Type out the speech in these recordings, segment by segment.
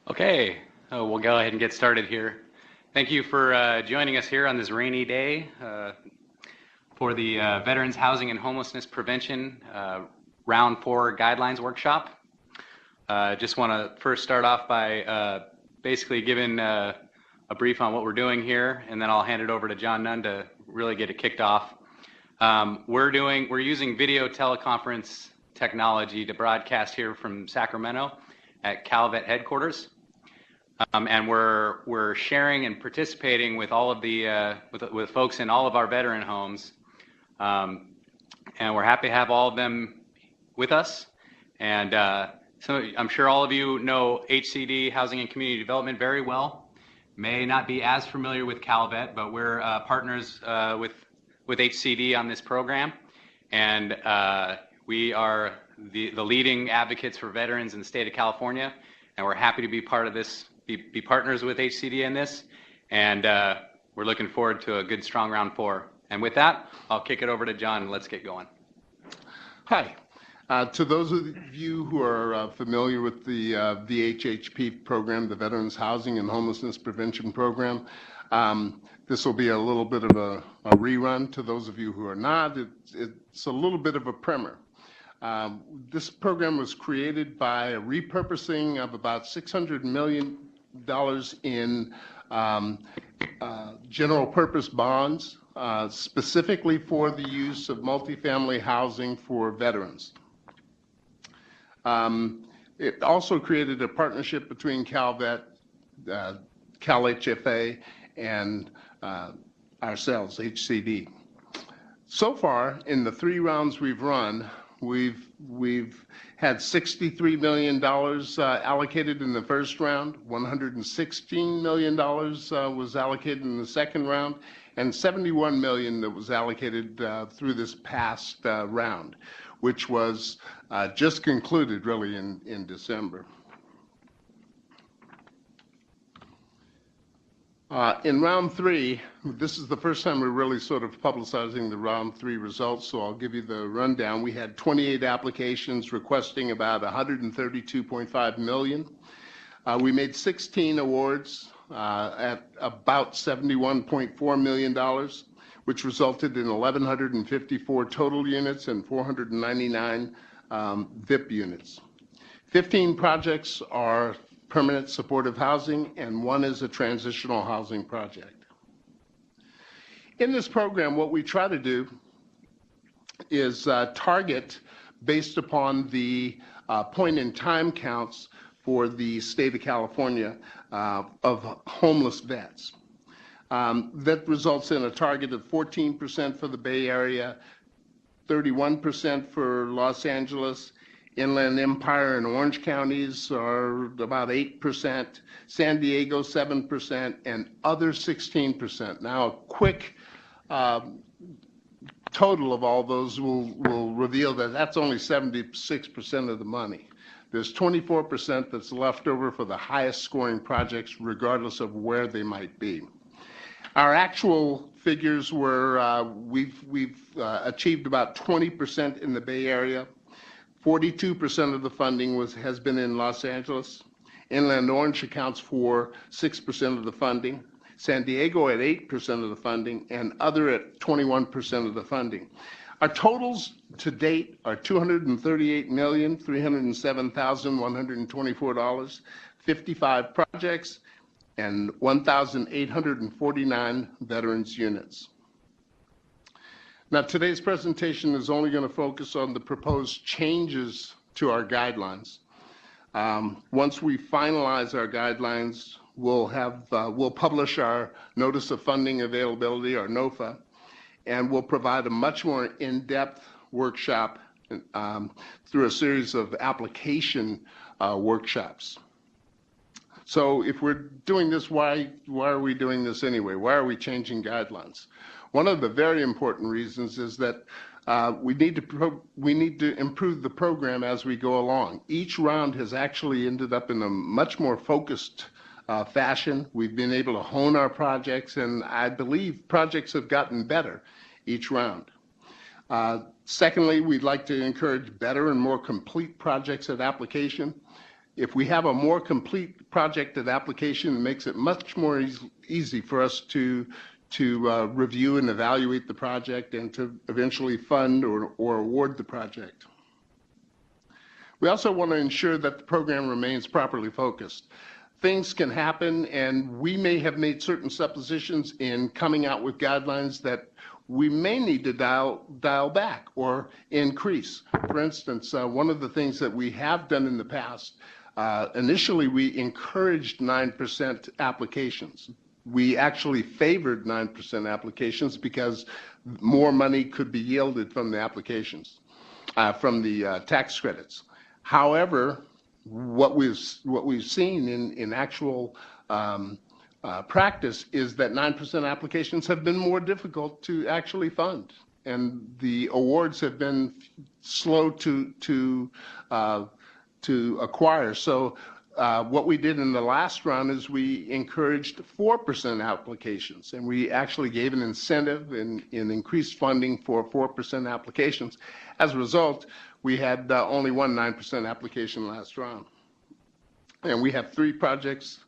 Okay, we'll go ahead and get started here. Thank you for joining us here on this rainy day for the Veterans Housing and Homelessness Prevention Round 4 Guidelines Workshop. Just want to first start off by basically giving a brief on what we're doing here, and then I'll hand it over to John Nunn to really get it kicked off. We're using video teleconference technology to broadcast here from Sacramento at CalVet headquarters. And we're sharing and participating with all of the with folks in all of our veteran homes, and we're happy to have all of them with us. And so I'm sure all of you know HCD, Housing and Community Development, very well. May not be as familiar with CalVet, but we're partners with HCD on this program, and we are the leading advocates for veterans in the state of California, and we're happy to be part of this. Be partners with HCD in this, and we're looking forward to a good, strong round 4. And with that, I'll kick it over to John, and let's get going. Hi. To those of you who are familiar with the VHHP program, the Veterans Housing and Homelessness Prevention Program, this will be a little bit of a rerun. To those of you who are not, it's a little bit of a primer. This program was created by a repurposing of about $600 million in general purpose bonds, specifically for the use of multifamily housing for veterans. It also created a partnership between CalVet, CalHFA, and ourselves, HCD. So far, in the 3 rounds we've run, we've had $63 million allocated in the first round, $116 million was allocated in the second round, and $71 million that was allocated through this past round, which was just concluded really in December. In round 3, this is the first time we're really sort of publicizing the round 3 results, so I'll give you the rundown. We had 28 applications requesting about $132.5 million. We made 16 awards at about $71.4 million, which resulted in 1,154 total units and 499 VIP units. 15 projects are permanent supportive housing, and 1 is a transitional housing project. In this program, what we try to do is target based upon the point-in-time counts for the state of California of homeless vets. That results in a target of 14% for the Bay Area, 31% for Los Angeles, Inland Empire and Orange counties are about 8%, San Diego 7%, and other 16%. Now, a quick total of all those will reveal that that's only 76% of the money. There's 24% that's left over for the highest scoring projects, regardless of where they might be. Our actual figures were we've achieved about 20% in the Bay Area. 42% of the funding has been in Los Angeles. Inland Orange accounts for 6% of the funding. San Diego at 8% of the funding, and other at 21% of the funding. Our totals to date are $238,307,124, 55 projects, and 1,849 veterans units. Now, today's presentation is only going to focus on the proposed changes to our guidelines. Once we finalize our guidelines, we'll publish our Notice of Funding Availability, or NOFA, and we'll provide a much more in-depth workshop through a series of application workshops. So if we're doing this, why are we doing this anyway? Why are we changing guidelines? One of the very important reasons is that we need to improve the program as we go along. Each round has actually ended up in a much more focused fashion. We've been able to hone our projects, and I believe projects have gotten better each round. Secondly, we'd like to encourage better and more complete projects at application. If we have a more complete projected application, it makes it much more easy for us to review and evaluate the project and to eventually fund or award the project. We also want to ensure that the program remains properly focused. Things can happen, and we may have made certain suppositions in coming out with guidelines that we may need to dial back or increase. For instance, one of the things that we have done in the past, initially we encouraged 9% applications. We actually favored 9% applications because more money could be yielded from the applications, from the tax credits. However, what we've seen in actual practice is that 9% applications have been more difficult to actually fund, and the awards have been slow to acquire. So what we did in the last round is we encouraged 4% applications, and we actually gave an incentive in increased funding for 4% applications. As a result, we had only one 9% application last round. And we have 3 projects.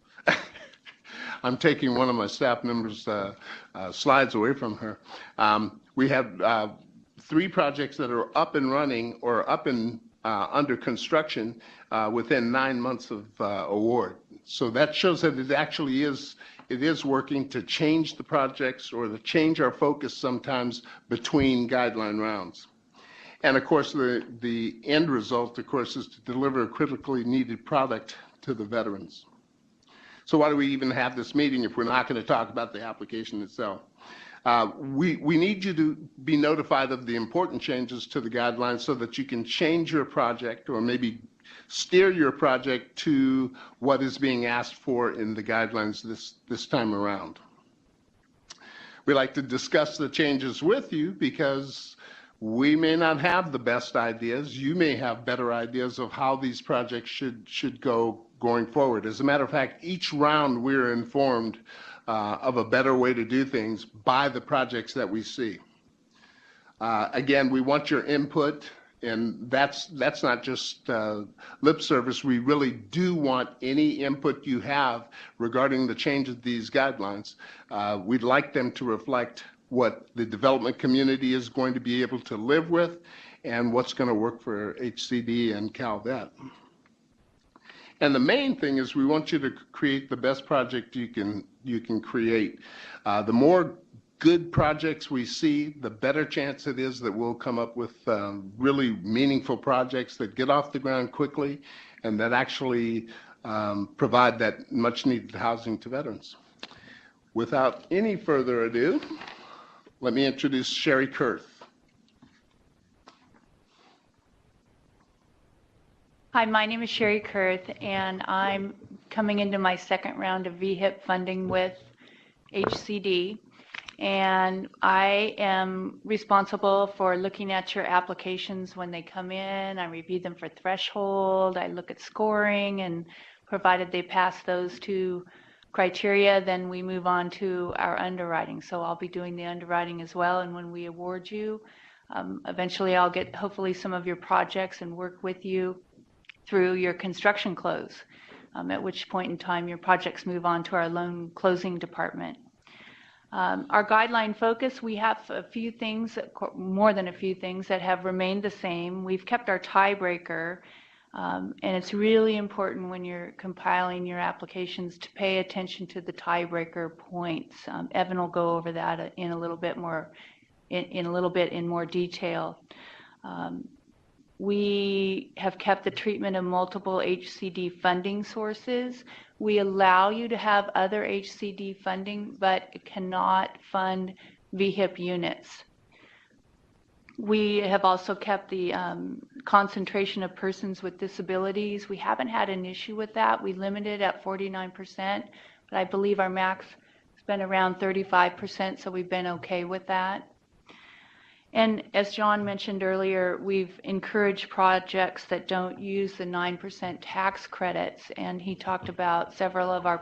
I'm taking one of my staff members' slides away from her. We have 3 projects that are up and running or up and under construction within 9 months of award. So that shows that it actually is working to change the projects or to change our focus sometimes between guideline rounds. And of course, the end result, of course, is to deliver a critically needed product to the veterans. So why do we even have this meeting if we're not going to talk about the application itself? We need you to be notified of the important changes to the guidelines so that you can change your project or maybe steer your project to what is being asked for in the guidelines this time around. We like to discuss the changes with you because we may not have the best ideas. You may have better ideas of how these projects should go going forward. As a matter of fact, each round we're informed of a better way to do things by the projects that we see. Again, we want your input, and that's not just lip service. We really do want any input you have regarding the change of these guidelines. We'd like them to reflect what the development community is going to be able to live with and what's going to work for HCD and CalVet. And the main thing is we want you to create the best project you can create. The more good projects we see, the better chance it is that we'll come up with really meaningful projects that get off the ground quickly and that actually provide that much needed housing to veterans. Without any further ado, let me introduce Sherry Kurth. Hi, my name is Sherry Kurth, and I'm coming into my second round of VHIP funding with HCD. And I am responsible for looking at your applications when they come in. I review them for threshold. I look at scoring, and provided they pass those 2 criteria, then we move on to our underwriting. So I'll be doing the underwriting as well. And when we award you, eventually I'll get hopefully some of your projects and work with you through your construction close, at which point in time your projects move on to our loan closing department. Our guideline focus, we have a few things, more than a few things that have remained the same. We've kept our tiebreaker, and it's really important when you're compiling your applications to pay attention to the tiebreaker points. Evan will go over that in a little bit more, in more detail. We have kept the treatment of multiple HCD funding sources. We allow you to have other HCD funding, but cannot fund VHIP units. We have also kept the concentration of persons with disabilities. We haven't had an issue with that. We limited at 49%, but I believe our max has been around 35%, so we've been okay with that. And as John mentioned earlier, we've encouraged projects that don't use the 9% tax credits, and he talked about several of our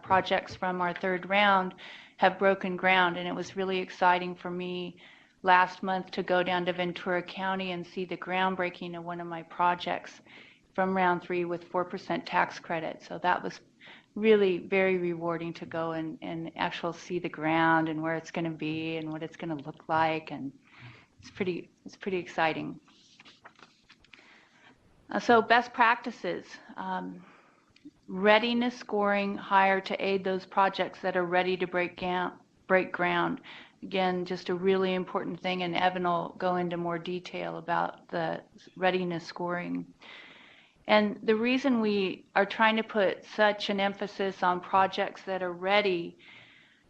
projects from our 3rd round have broken ground, and it was really exciting for me last month to go down to Ventura County and see the groundbreaking of one of my projects. from round 3 with 4% tax credit. So that was really very rewarding to go and actually see the ground and where it's going to be and what it's going to look like, and it's pretty exciting. So best practices, readiness scoring higher to aid those projects that are ready to break ground. Again, just a really important thing, and Evan will go into more detail about the readiness scoring. And the reason we are trying to put such an emphasis on projects that are ready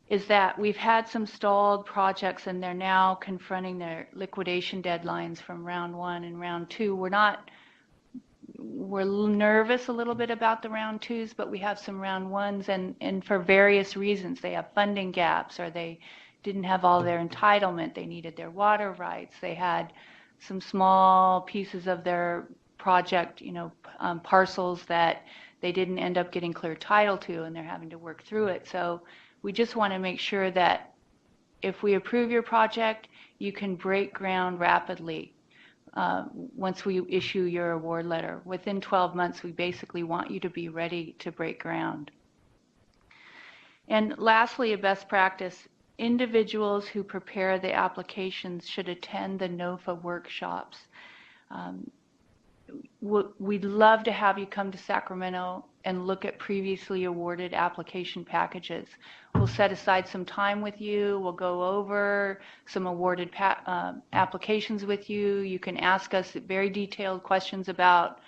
is that we've had some stalled projects and they're now confronting their liquidation deadlines from round 1 and round 2. We're nervous a little bit about the round 2s, but we have some round 1s, and for various reasons. They have funding gaps, or they didn't have all their entitlement. They needed their water rights. They had some small pieces of their project, parcels that they didn't end up getting clear title to, and they're having to work through it. So we just want to make sure that if we approve your project, you can break ground rapidly. Once we issue your award letter, within 12 months, we basically want you to be ready to break ground. And lastly, a best practice, individuals who prepare the applications should attend the NOFA workshops. We'd love to have you come to Sacramento and look at previously awarded application packages. We'll set aside some time with you. We'll go over some awarded applications with you. You can ask us very detailed questions about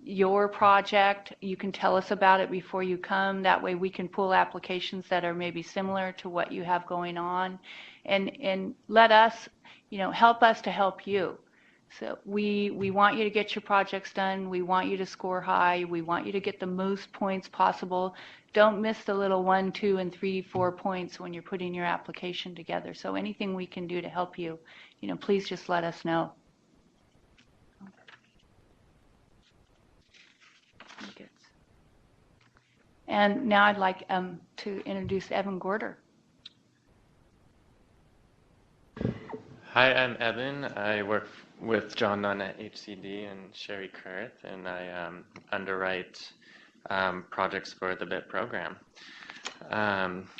your project. You can tell us about it before you come. That way we can pull applications that are maybe similar to what you have going on, and let us, help us to help you. So we want you to get your projects done. We want you to score high. We want you to get the most points possible. Don't miss the little 1, 2, and 3, 4 points when you're putting your application together. So anything we can do to help you, please just let us know. And now I'd like to introduce Evan Gorder. Hi, I'm Evan. I work with John Nunn at HCD and Sherry Kurth, and I underwrite projects for the BIT program.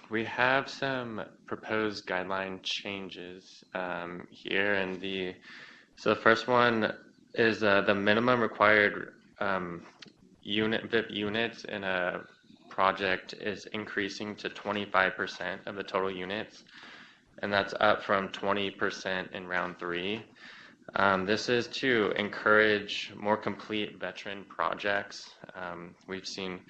We have some proposed guideline changes here, and so the first one is the minimum required BIP units in a project is increasing to 25% of the total units, and that's up from 20% in round 3. This is to encourage more complete veteran projects. We've seen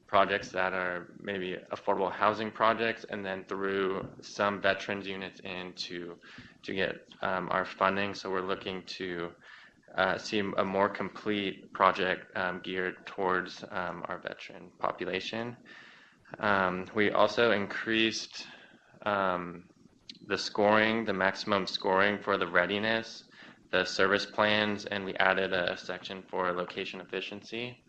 projects that are maybe affordable housing projects, and then through some veterans units in to get our funding. So we're looking to see a more complete project geared towards our veteran population. We also increased the maximum scoring for the readiness, the service plans, and we added a section for location efficiency.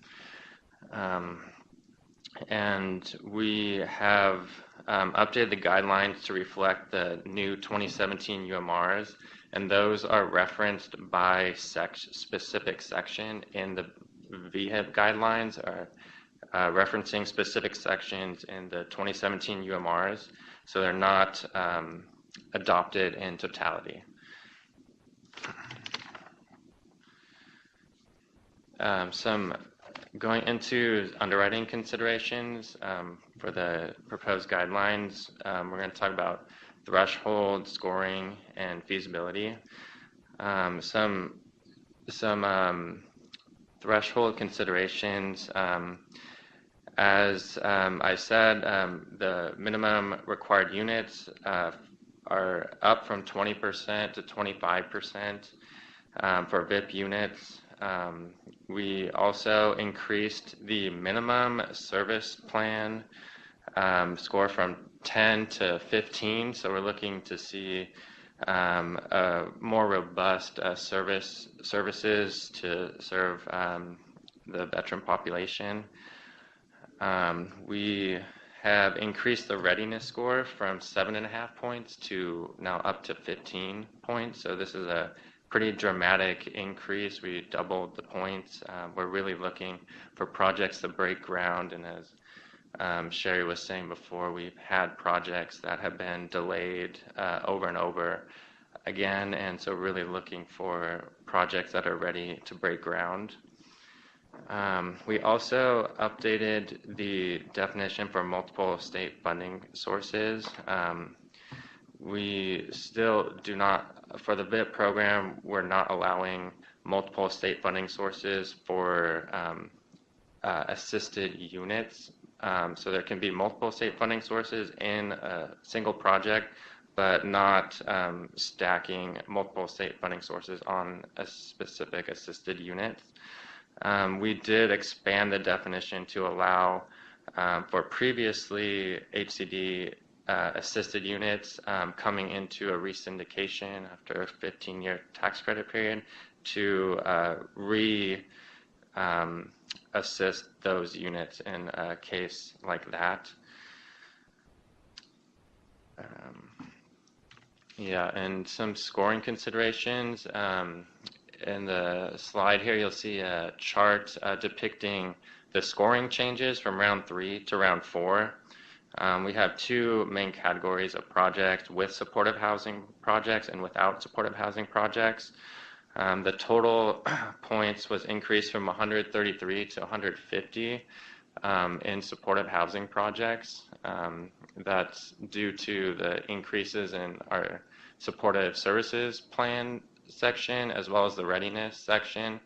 And we have updated the guidelines to reflect the new 2017 UMRs, and those are referenced by specific section in the VHIP guidelines, are referencing specific sections in the 2017 UMRs, so they're not adopted in totality. Some going into underwriting considerations for the proposed guidelines, we're going to talk about threshold, scoring, and feasibility. Some threshold considerations. As I said, the minimum required units are up from 20% to 25% for VIP units. We also increased the minimum service plan score from 10 to 15, so we're looking to see a more robust services to serve the veteran population. We have increased the readiness score from 7.5 points to now up to 15 points, so this is a pretty dramatic increase. We doubled the points. We're really looking for projects to break ground, and as Sherry was saying before, we've had projects that have been delayed over and over again, and so really looking for projects that are ready to break ground. We also updated the definition for multiple state funding sources. We still do not, for the VIP program, we're not allowing multiple state funding sources for assisted units. So there can be multiple state funding sources in a single project, but not stacking multiple state funding sources on a specific assisted unit. We did expand the definition to allow for previously HCD assisted units coming into a resyndication after a 15-year tax credit period to assist those units in a case like that. Yeah, and some scoring considerations. In the slide here, you'll see a chart depicting the scoring changes from round 3 to round 4. We have 2 main categories of projects: with supportive housing projects and without supportive housing projects. The total points was increased from 133 to 150 in supportive housing projects. That's due to the increases in our supportive services plan section as well as the readiness section.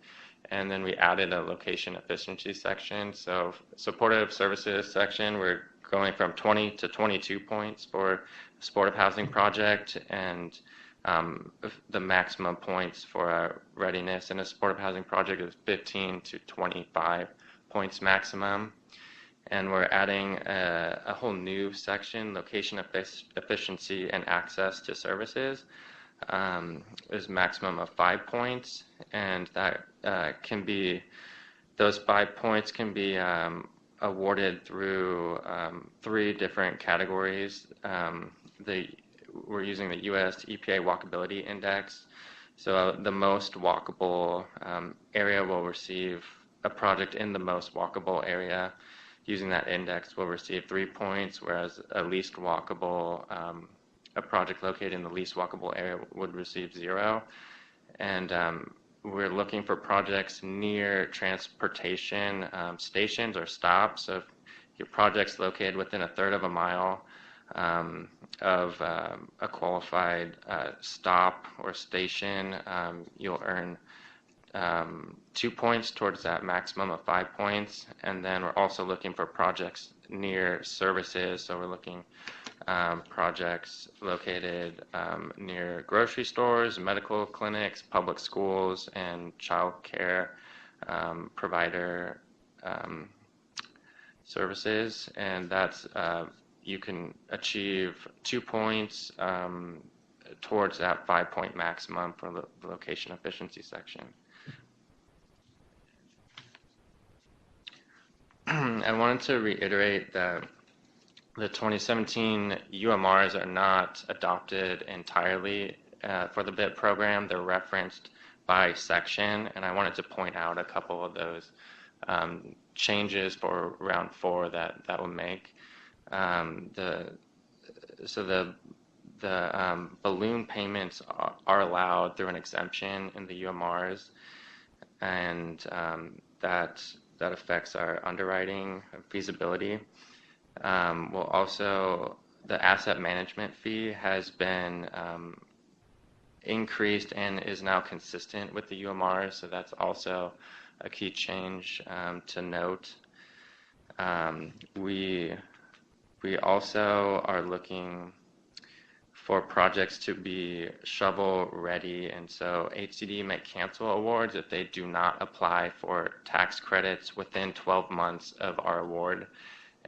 And then we added a location efficiency section. So supportive services section, we're going from 20 to 22 points for supportive housing project, and the maximum points for our readiness in a supportive housing project is 15 to 25 points maximum. And we're adding a whole new section, location efficiency and access to services. Is maximum of 5 points, and that can be, those 5 points can be awarded through 3 different categories. We're using the U.S. EPA Walkability Index. So the most walkable area will receive, a project in the most walkable area using that index will receive 3 points, whereas a least walkable, a project located in the least walkable area would receive 0. And we're looking for projects near transportation stations or stops. So if your project's located within 1/3 of a mile of a qualified stop or station, you'll earn 2 points towards that maximum of 5 points. And then we're also looking for projects near services. So we're looking projects located near grocery stores, medical clinics, public schools, and child care provider services. And that's, you can achieve 2 points towards that 5-point maximum for the location efficiency section. I wanted to reiterate that the 2017 UMRs are not adopted entirely for the BIP program. They're referenced by section, and I wanted to point out a couple of those changes for round 4 that will make. So the balloon payments are allowed through an exemption in the UMRs, and that affects our underwriting feasibility. Well, also the asset management fee has been increased and is now consistent with the UMR, so that's also a key change to note. We also are looking for projects to be shovel ready, and so HCD may cancel awards if they do not apply for tax credits within 12 months of our award.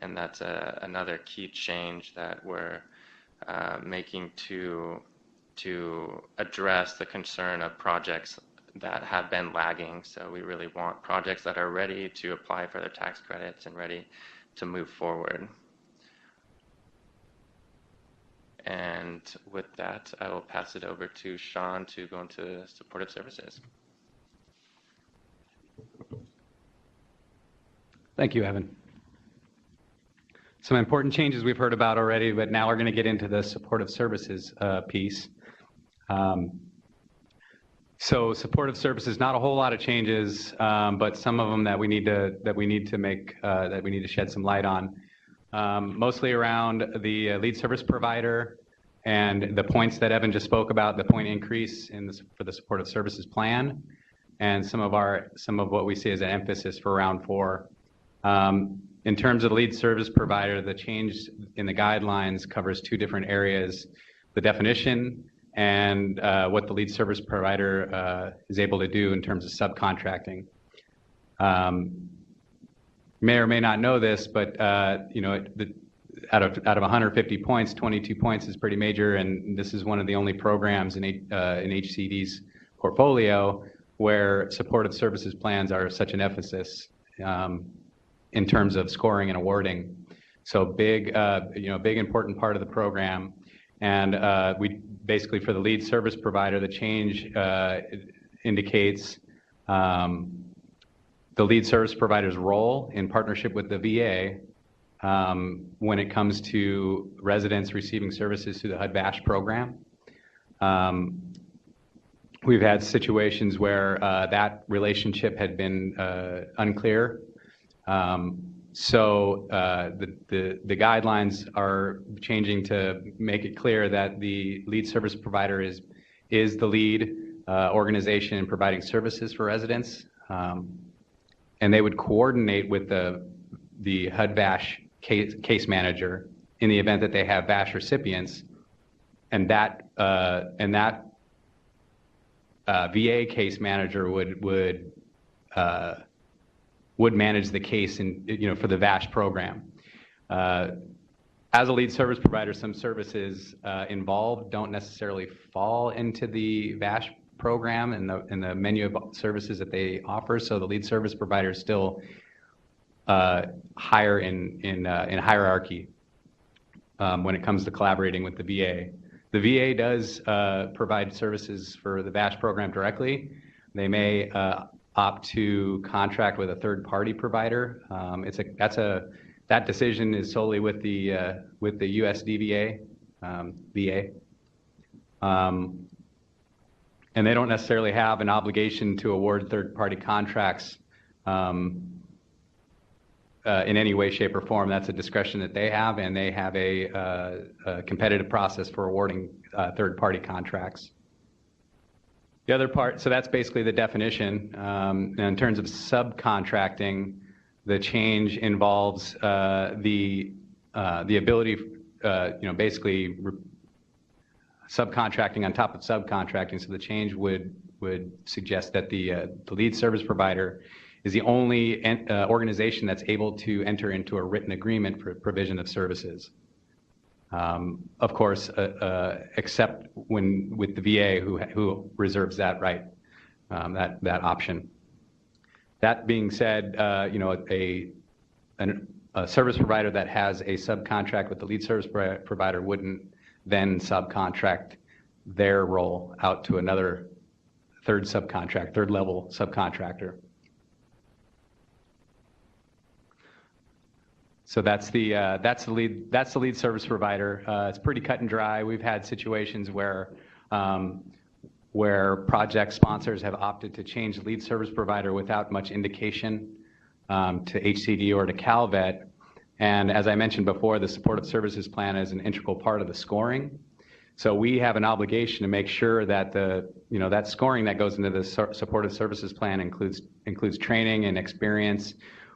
And that's another key change that we're making to address the concern of projects that have been lagging. So we really want projects that are ready to apply for their tax credits and ready to move forward. And with that, I will pass it over to Sean to go into supportive services. Thank you, Evan. Some important changes we've heard about already, but now we're going to get into the supportive services piece. So supportive services, not a whole lot of changes, but some of them that we need to shed some light on. Mostly around the lead service provider and the points that Evan just spoke about, the point increase for the supportive services plan, and some of what we see as an emphasis for round 4. In terms of the lead service provider, the change in the guidelines covers 2 different areas: the definition and what the lead service provider is able to do in terms of subcontracting. May or may not know this, but out of 150 points, 22 points is pretty major, and this is one of the only programs in HCD's portfolio where supportive services plans are such an emphasis in terms of scoring and awarding. So big important part of the program. And we basically, for the lead service provider, the change indicates the lead service provider's role in partnership with the VA when it comes to residents receiving services through the HUD-VASH program. We've had situations where that relationship had been unclear. So the guidelines are changing to make it clear that the lead service provider is the lead organization in providing services for residents, and they would coordinate with the HUD-VASH case manager in the event that they have VASH recipients, and that VA case manager would manage the case for the VASH program. As a lead service provider, some services involved don't necessarily fall into the VASH program and the menu of services that they offer. So the lead service provider is still higher in hierarchy when it comes to collaborating with the VA. The VA does provide services for the VASH program directly. They may opt to contract with a third-party provider. That decision is solely with the USDVA, VA, and they don't necessarily have an obligation to award third-party contracts in any way, shape, or form. That's a discretion that they have, and they have a competitive process for awarding third-party contracts. The other part, so that's basically the definition. And in terms of subcontracting, the change involves the ability, basically subcontracting on top of subcontracting. So the change would suggest that the lead service provider is the only organization that's able to enter into a written agreement for provision of services. Of course, except with the VA, who reserves that right, that option. That being said, a service provider that has a subcontract with the lead service provider wouldn't then subcontract their role out to another third level subcontractor. So that's the lead service provider. It's pretty cut and dry. We've had situations where project sponsors have opted to change the lead service provider without much indication to HCD or to CalVet. And as I mentioned before, the supportive services plan is an integral part of the scoring. So we have an obligation to make sure that that scoring that goes into the supportive services plan includes training and experience.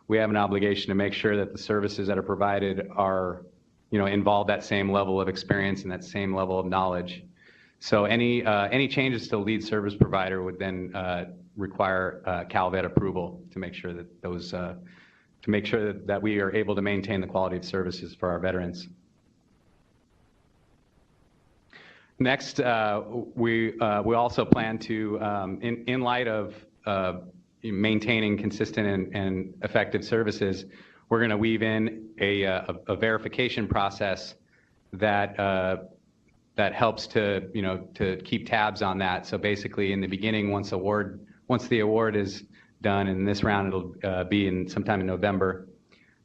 We have an obligation to make sure that the services that are provided are, involve that same level of experience and that same level of knowledge. So any changes to the lead service provider would then require CalVet approval to make sure that that we are able to maintain the quality of services for our veterans. Next, we also plan to, in light of maintaining consistent and effective services, we're going to weave in a verification process that that helps to, to keep tabs on that. So basically, in the beginning, once the award is done, and this round it'll be sometime in November,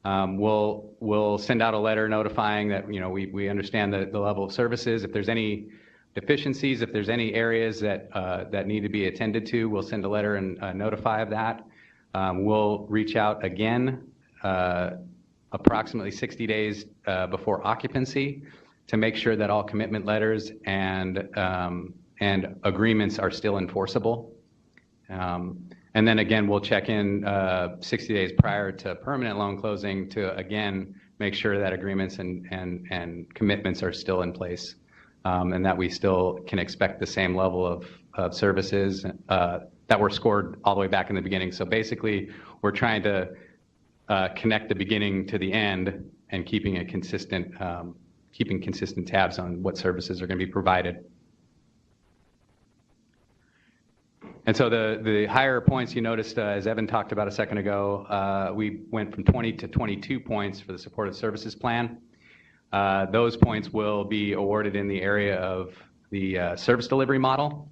we'll send out a letter notifying that we understand the level of services. If there's any deficiencies, if there's any areas that need to be attended to, we'll send a letter and notify of that. We'll reach out again approximately 60 days before occupancy to make sure that all commitment letters and agreements are still enforceable. And then again, we'll check in 60 days prior to permanent loan closing to again make sure that agreements and commitments are still in place, and that we still can expect the same level of services that were scored all the way back in the beginning. So basically, we're trying to connect the beginning to the end and keeping consistent tabs on what services are going to be provided. And so the higher points you noticed, as Evan talked about a second ago, we went from 20 to 22 points for the supportive services plan. Those points will be awarded in the area of the service delivery model.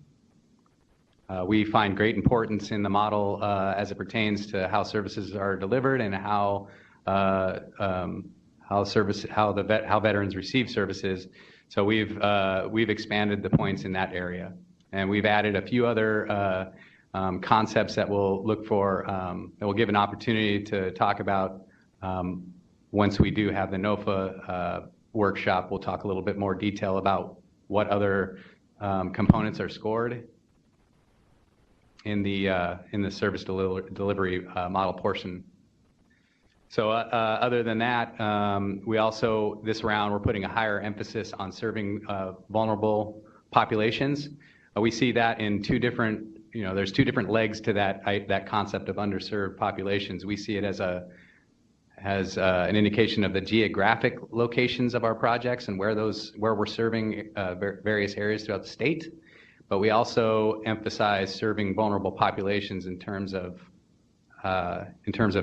We find great importance in the model as it pertains to how services are delivered and how veterans receive services. So we've expanded the points in that area, and we've added a few other concepts that we'll look for, that will give an opportunity to talk about once we do have the NOFA workshop. We'll talk a little bit more detail about what other components are scored in the service delivery model portion. So other than that, we also, this round, we're putting a higher emphasis on serving vulnerable populations. We see that in two different, there's two different legs to that concept of underserved populations. We see it as an indication of the geographic locations of our projects and where we're serving various areas throughout the state. But we also emphasize serving vulnerable populations in terms of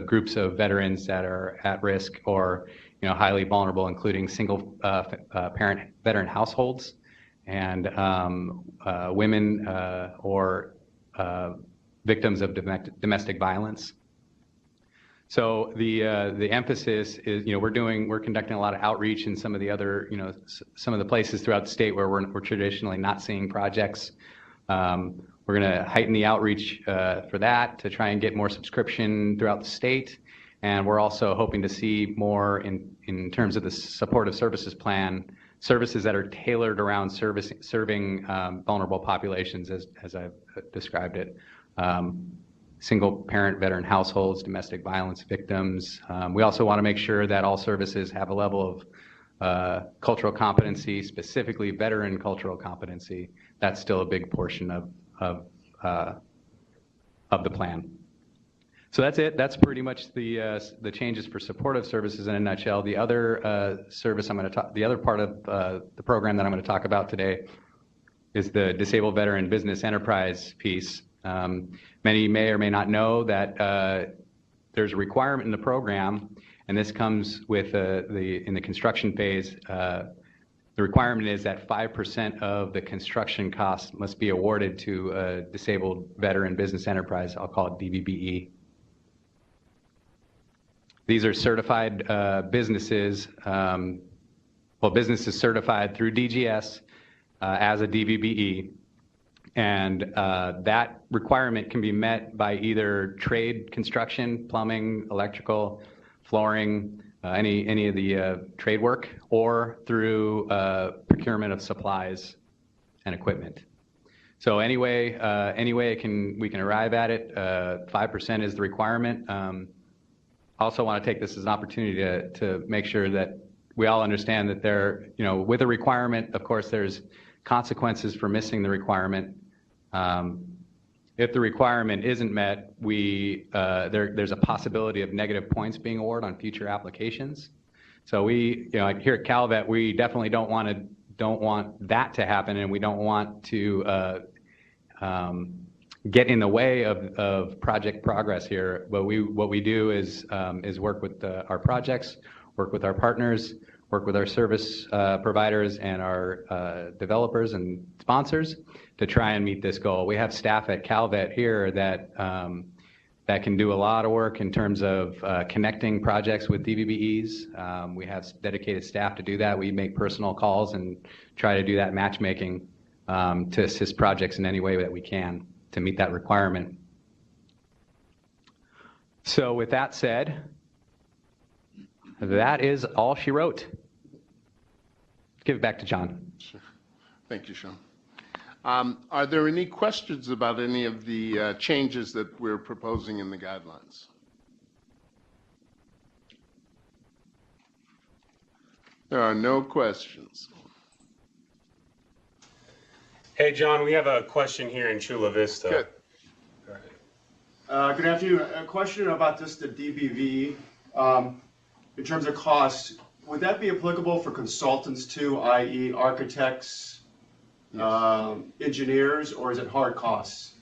groups of veterans that are at risk or highly vulnerable, including single parent veteran households and women or victims of domestic violence. So the emphasis is, we're conducting a lot of outreach in some of the other, some of the places throughout the state where we're traditionally not seeing projects. We're going to heighten the outreach for that to try and get more subscription throughout the state. And we're also hoping to see more in terms of the supportive services plan, services that are tailored around serving vulnerable populations as I've described it. Single parent veteran households, domestic violence victims. We also want to make sure that all services have a level of cultural competency, specifically veteran cultural competency. That's still a big portion of the plan. So that's it. That's pretty much the changes for supportive services in a nutshell. The other service the other part of the program that I'm going to talk about today is the Disabled Veteran Business Enterprise piece. Many may or may not know that there's a requirement in the program, and this comes with in the construction phase. The requirement is that 5% of the construction costs must be awarded to a disabled veteran business enterprise. I'll call it DVBE. These are certified businesses, businesses certified through DGS as a DVBE. And that requirement can be met by either trade construction, plumbing, electrical, flooring, any of the trade work, or through procurement of supplies and equipment. So anyway we can arrive at it. 5% is the requirement. I also want to take this as an opportunity to make sure that we all understand that with a requirement, of course, there's consequences for missing the requirement. If the requirement isn't met, there's a possibility of negative points being awarded on future applications. So here at Calvet, we definitely don't want that to happen, and we don't want to get in the way of project progress here. But what we do is work with our projects, work with our partners, work with our service providers and our developers and sponsors to try and meet this goal. We have staff at Calvet here that that can do a lot of work in terms of connecting projects with DVBEs. We have dedicated staff to do that. We make personal calls and try to do that matchmaking to assist projects in any way that we can to meet that requirement. So with that said, that is all she wrote. Give it back to John. Sure. Thank you, Sean. Are there any questions about any of the changes that we're proposing in the guidelines? There are no questions. Hey, John, we have a question here in Chula Vista. Good. Good afternoon. A question about just the DBV. In terms of costs, would that be applicable for consultants too, i.e. architects, engineers, or is it hard costs?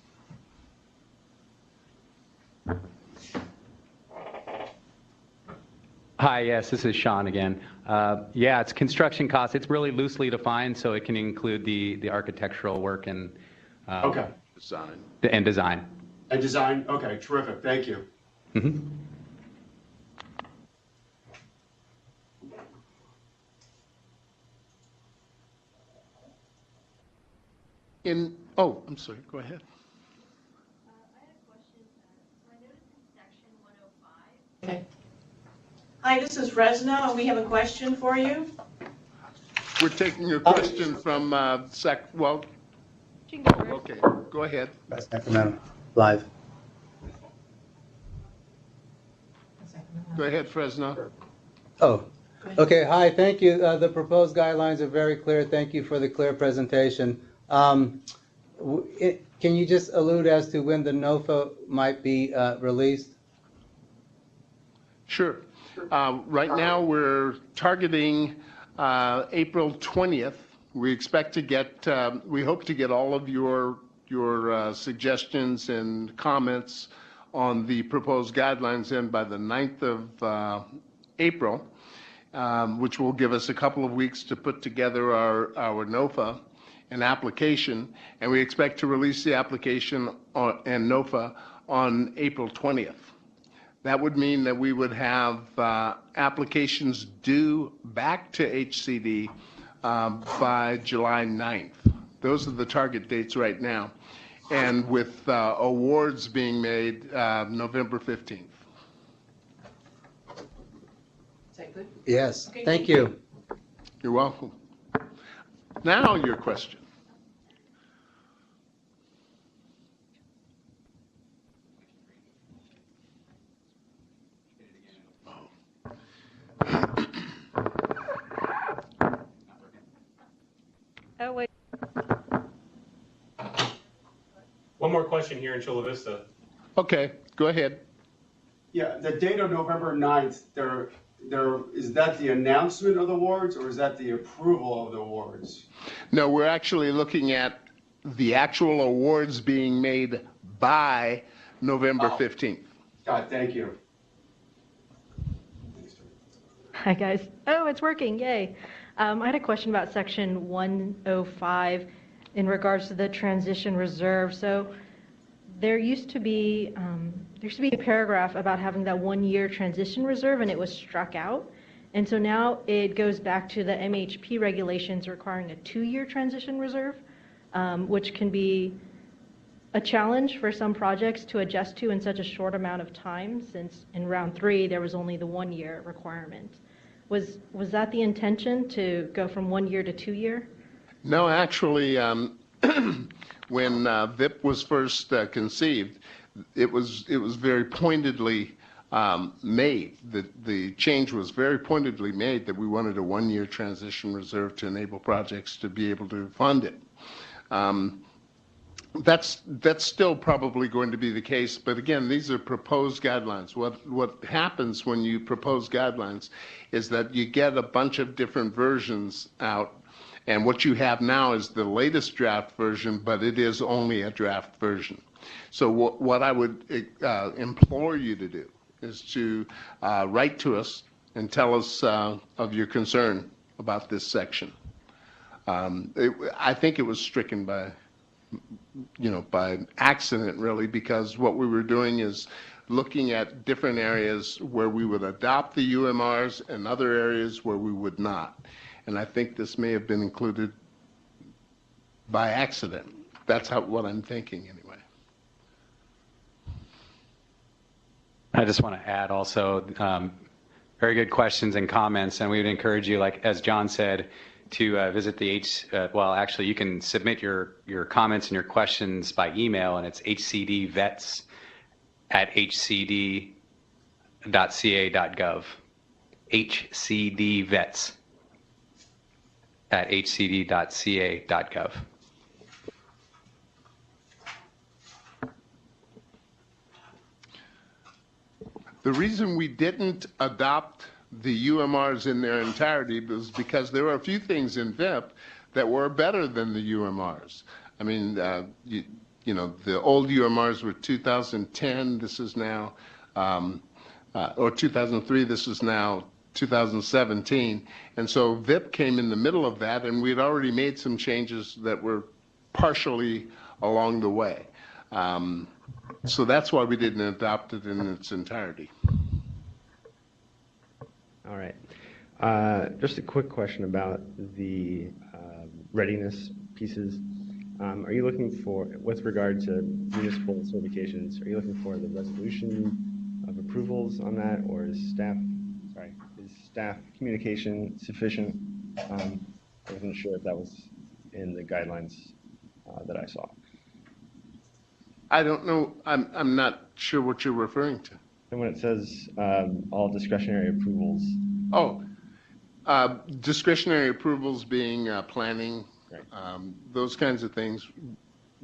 Hi, yes, this is Sean again. Yeah, it's construction costs. It's really loosely defined, so it can include the architectural work and Okay. Design. and design. And design? Okay, terrific. Thank you. Mm-hmm. Oh, I'm sorry, go ahead. I had a question. So I noticed in section 105. Okay. Hi, this is Resna, and we have a question for you. We're taking your question from well, okay, go ahead. Sacramento, live. Go ahead, Fresno. Oh, okay, hi, thank you. The proposed guidelines are very clear. Thank you for the clear presentation. Can you just allude as to when the NOFA might be released? Sure. Right now, we're targeting April 20th. We expect to get, we hope to get all of your suggestions and comments on the proposed guidelines in by the 9th of April, which will give us a couple of weeks to put together our NOFA, an application, and we expect to release the application and NOFA on April 20th. That would mean that we would have applications due back to HCD by July 9th. Those are the target dates right now, and with awards being made November 15th. Is that good? Yes, Okay, thank you. You're welcome. Now your question. Oh, wait. One more question here in Chula Vista. Okay, go ahead. Yeah, the date of November 9th, is that the announcement of the awards, or is that the approval of the awards? No, we're actually looking at the actual awards being made by November 15th. God, thank you. Hi, guys. Oh, it's working. Yay. I had a question about section 105 in regards to the transition reserve. So there used to be a paragraph about having that 1-year transition reserve, and it was struck out. And so now it goes back to the MHP regulations requiring a 2-year transition reserve, which can be a challenge for some projects to adjust to in such a short amount of time, since in round 3 there was only the 1-year requirement. Was that the intention, to go from 1 year to 2 year? No, actually, when VIP was first conceived, it was very pointedly made. The change was very pointedly made that we wanted a 1-year transition reserve to enable projects to be able to fund it. That's still probably going to be the case, but again, these are proposed guidelines. What happens when you propose guidelines is that you get a bunch of different versions out, and what you have now is the latest draft version, but it is only a draft version. So what I would implore you to do is to write to us and tell us of your concern about this section. I think it was stricken by, by accident really, because what we were doing is looking at different areas where we would adopt the UMRs and other areas where we would not. And I think this may have been included by accident. That's what I'm thinking anyway. I just want to add also, very good questions and comments, and we would encourage you, like as John said, to visit the well, actually, you can submit your comments and your questions by email, and it's hcdvets@hcd.ca.gov. hcdvets@hcd.ca.gov. The reason we didn't adopt the UMRs in their entirety was because there were a few things in VIP that were better than the UMRs. I mean, the old UMRs were 2010. This is now, or 2003. This is now 2017. And so VIP came in the middle of that, and we'd already made some changes that were partially along the way. So that's why we didn't adopt it in its entirety. All right. Just a quick question about the readiness pieces. Are you looking for, with regard to municipal certifications, are you looking for the resolution of approvals on that, or is staff communication sufficient? I wasn't sure if that was in the guidelines that I saw. I don't know. I'm not sure what you're referring to. And when it says all discretionary approvals. Oh, discretionary approvals being planning, right. Those kinds of things.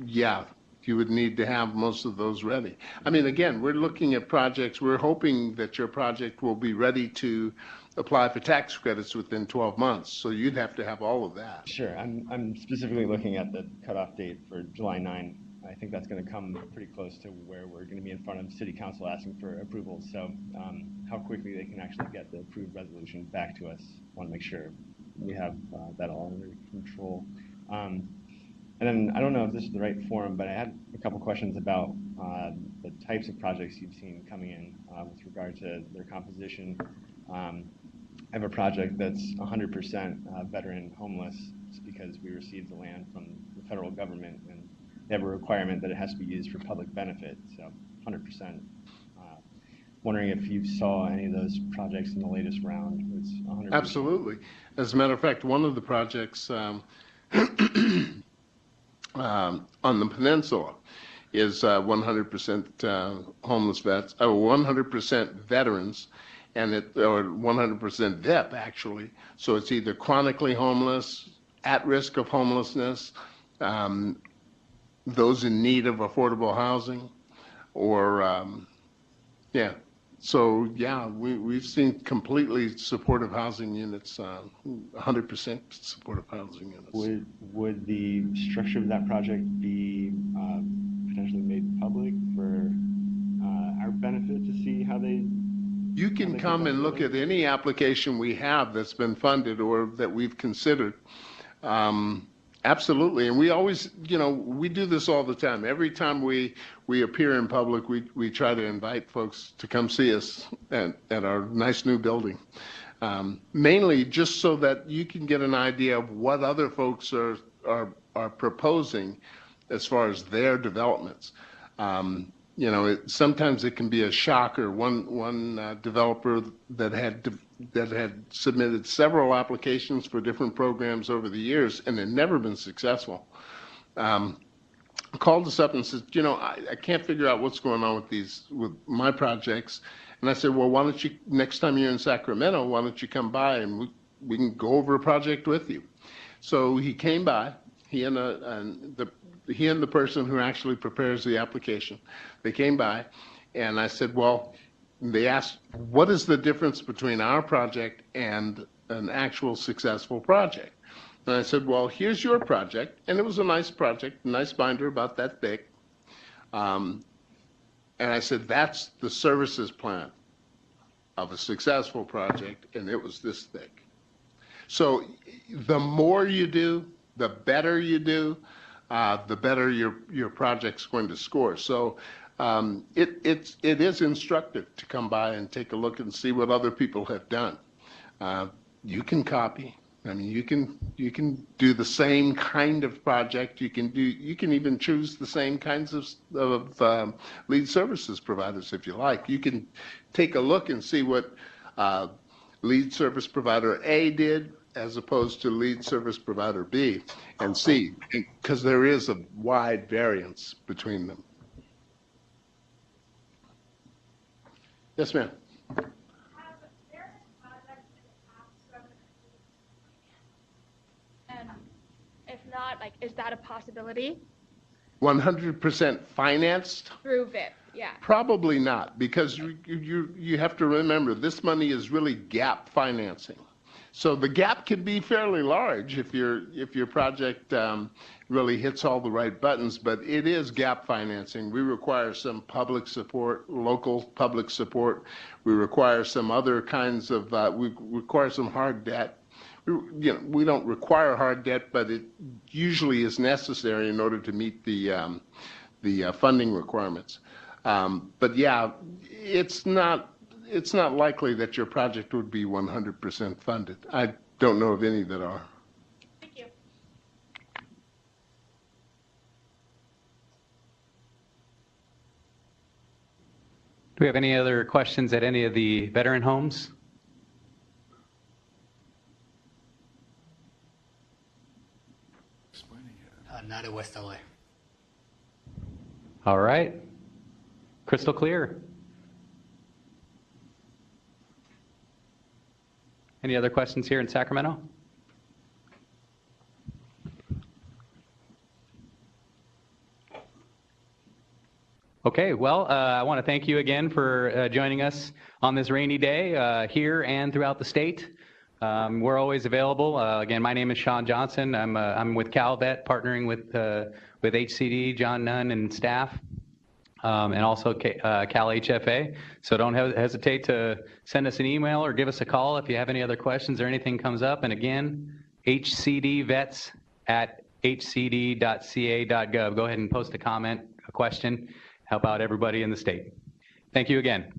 Yeah, you would need to have most of those ready. I mean, again, we're looking at projects. We're hoping that your project will be ready to apply for tax credits within 12 months. So you'd have to have all of that. Sure. I'm specifically looking at the cutoff date for July 9. I think that's going to come pretty close to where we're going to be in front of City Council asking for approvals. So how quickly they can actually get the approved resolution back to us. I want to make sure we have that all under control. And then I don't know if this is the right forum, but I had a couple questions about the types of projects you've seen coming in with regard to their composition. I have a project that's 100% veteran homeless. It's because we received the land from the federal government, and they have a requirement that it has to be used for public benefit, so 100%. Wondering if you saw any of those projects in the latest round. It's 100%. Absolutely. As a matter of fact, one of the projects on the peninsula is 100% homeless vets, or 100% veterans, and or 100% VIP actually. So it's either chronically homeless, at risk of homelessness, those in need of affordable housing, or yeah. So yeah, we've seen completely supportive housing units, 100% supportive housing units. Would the structure of that project be potentially made public for our benefit to see how they? You can come and look at any application we have that's been funded or that we've considered. Absolutely, and we always, we do this all the time. Every time we appear in public, we try to invite folks to come see us at our nice new building. Mainly just so that you can get an idea of what other folks are proposing as far as their developments. Sometimes it can be a shocker. One developer that had submitted several applications for different programs over the years and had never been successful, called us up and said, I can't figure out what's going on with my projects. And I said, well, why don't you, next time you're in Sacramento, why don't you come by and we can go over a project with you. So he came by, he and the person who actually prepares the application. They came by, and I said, well, they asked, what is the difference between our project and an actual successful project? And I said, well, here's your project. And it was a nice project, a nice binder about that thick. And I said, that's the services plan. of a successful project, and it was this thick. So the more you do, the better you do, the better your project's going to score. So it is instructive to come by and take a look and see what other people have done. You can copy. I mean, you can do the same kind of project. You can even choose the same kinds of lead services providers if you like. You can take a look and see what lead service provider A did as opposed to lead service provider B, and see, because there is a wide variance between them. Yes, ma'am. And if not, like, is that a possibility? 100% financed? Through VIP, yeah. Probably not, because you have to remember this money is really gap financing. So the gap can be fairly large if your project really hits all the right buttons, but it is gap financing. We require some public support, local public support. We require some other kinds of, we require some hard debt. We don't require hard debt, but it usually is necessary in order to meet the funding requirements. But yeah, it's not likely that your project would be 100% funded. I don't know of any that are. Thank you. Do we have any other questions at any of the veteran homes? Not at West LA. All right. Crystal clear. Any other questions here in Sacramento? Okay, well, I want to thank you again for joining us on this rainy day here and throughout the state. We're always available. Again, my name is Sean Johnson. I'm with CalVet, partnering with HCD, John Nunn, and staff, and also Cal HFA. So don't hesitate to send us an email or give us a call if you have any other questions or anything comes up. And again, hcdvets@hcd.ca.gov. Go ahead and post a comment, a question, help out everybody in the state. Thank you again.